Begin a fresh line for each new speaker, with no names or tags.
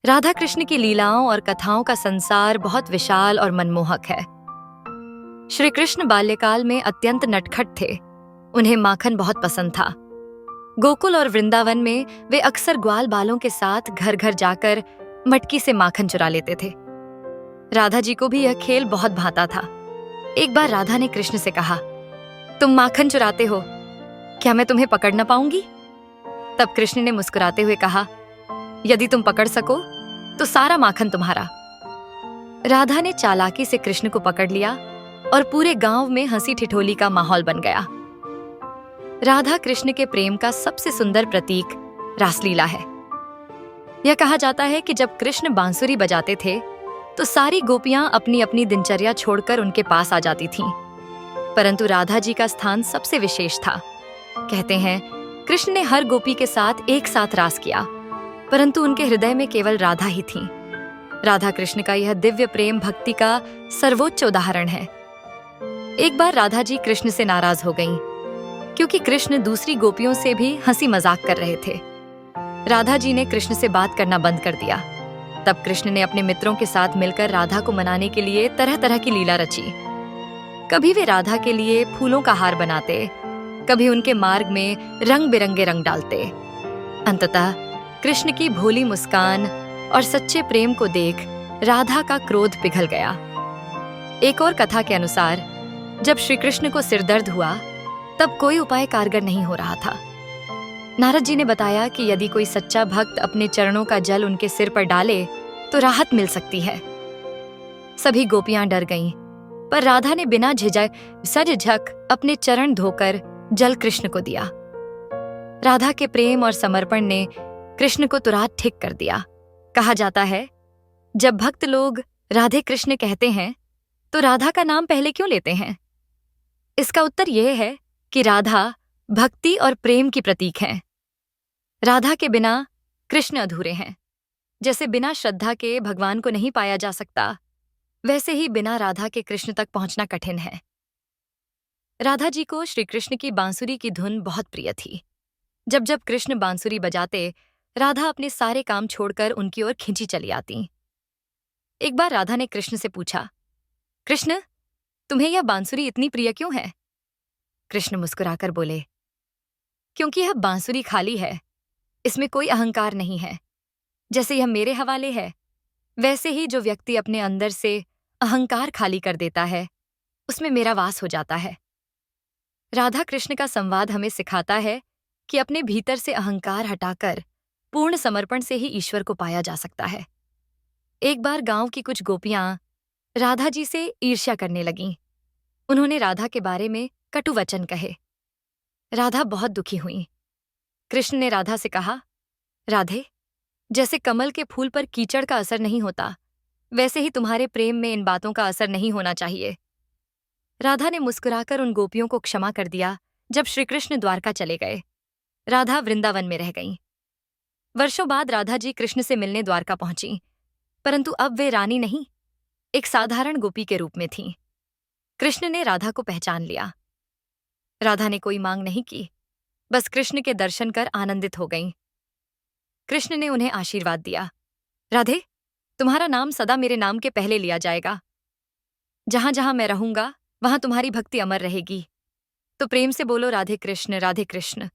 राधा कृष्ण की लीलाओं और कथाओं का संसार बहुत विशाल और मनमोहक है। श्री कृष्ण बाल्यकाल में अत्यंत नटखट थे। उन्हें माखन बहुत पसंद था। गोकुल और वृंदावन में वे अक्सर ग्वाल बालों के साथ घर घर जाकर मटकी से माखन चुरा लेते थे। राधा जी को भी यह खेल बहुत भाता था। एक बार राधा ने कृष्ण से कहा, तुम माखन चुराते हो, क्या मैं तुम्हें पकड़ न पाऊंगी? तब कृष्ण ने मुस्कुराते हुए कहा, यदि तुम पकड़ सको तो सारा माखन तुम्हारा। राधा ने चालाकी से कृष्ण को पकड़ लिया और पूरे गांव में हंसी ठिठोली का माहौल बन गया। राधा कृष्ण के प्रेम का सबसे सुंदर प्रतीक रासलीला है। यह कहा जाता है कि जब कृष्ण बांसुरी बजाते थे तो सारी गोपियां अपनी अपनी दिनचर्या छोड़कर उनके पास आ जाती थीं। परंतु राधा जी का स्थान सबसे विशेष था। कहते हैं, कृष्ण ने हर गोपी के साथ एक साथ रास किया, परंतु उनके हृदय में केवल राधा ही थी। राधा कृष्ण का यह दिव्य प्रेम भक्ति का सर्वोच्च उदाहरण है। एक बार राधा जी कृष्ण से नाराज हो गईं, क्योंकि कृष्ण दूसरी गोपियों से भी हंसी मजाक कर रहे थे। राधा जी ने कृष्ण से बात करना बंद कर दिया। तब कृष्ण ने अपने मित्रों के साथ मिलकर राधा को मनाने के लिए तरह तरह की लीला रची। कभी वे राधा के लिए फूलों का हार बनाते, कभी उनके मार्ग में रंग बिरंगे रंग डालते। अंततः कृष्ण की भोली मुस्कान और सच्चे प्रेम को देख राधा का क्रोध पिघल गया। एक और कथा के अनुसार जब श्री कृष्ण को सिरदर्द हुआ तब कोई उपाय कारगर नहीं हो रहा था। नारद जी ने बताया कि यदि कोई सच्चा भक्त अपने चरणों का जल उनके सिर पर डाले तो राहत मिल सकती है। सभी गोपियां डर गईं, पर राधा ने बिना झिझक अपने चरण धोकर जल कृष्ण को दिया। राधा के प्रेम और समर्पण ने कृष्ण को तुरंत ठीक कर दिया। कहा जाता है, जब भक्त लोग राधे कृष्ण कहते हैं तो राधा का नाम पहले क्यों लेते हैं? इसका उत्तर यह है कि राधा भक्ति और प्रेम की प्रतीक हैं। राधा के बिना कृष्ण अधूरे हैं। जैसे बिना श्रद्धा के भगवान को नहीं पाया जा सकता, वैसे ही बिना राधा के कृष्ण तक पहुंचना कठिन है। राधा जी को श्री कृष्ण की बांसुरी की धुन बहुत प्रिय थी। जब जब कृष्ण बांसुरी बजाते, राधा अपने सारे काम छोड़कर उनकी ओर खिंची चली आती। एक बार राधा ने कृष्ण से पूछा, कृष्ण, तुम्हें यह बांसुरी इतनी प्रिय क्यों है? कृष्ण मुस्कुराकर बोले, क्योंकि यह बांसुरी खाली है, इसमें कोई अहंकार नहीं है। जैसे यह मेरे हवाले है, वैसे ही जो व्यक्ति अपने अंदर से अहंकार खाली कर देता है, उसमें मेरा वास हो जाता है। राधा कृष्ण का संवाद हमें सिखाता है कि अपने भीतर से अहंकार हटाकर पूर्ण समर्पण से ही ईश्वर को पाया जा सकता है। एक बार गांव की कुछ गोपियां राधा जी से ईर्ष्या करने लगीं। उन्होंने राधा के बारे में कटु वचन कहे। राधा बहुत दुखी हुई। कृष्ण ने राधा से कहा, राधे, जैसे कमल के फूल पर कीचड़ का असर नहीं होता, वैसे ही तुम्हारे प्रेम में इन बातों का असर नहीं होना चाहिए। राधा ने मुस्कुराकर उन गोपियों को क्षमा कर दिया। जब श्री कृष्ण द्वारका चले गए, राधा वृंदावन में रह गईं। वर्षों बाद राधा जी कृष्ण से मिलने द्वारका पहुंची, परंतु अब वे रानी नहीं, एक साधारण गोपी के रूप में थीं। कृष्ण ने राधा को पहचान लिया। राधा ने कोई मांग नहीं की, बस कृष्ण के दर्शन कर आनंदित हो गईं। कृष्ण ने उन्हें आशीर्वाद दिया, राधे, तुम्हारा नाम सदा मेरे नाम के पहले लिया जाएगा। जहां जहां मैं रहूंगा वहां तुम्हारी भक्ति अमर रहेगी। तो प्रेम से बोलो, राधे कृष्ण, राधे कृष्ण।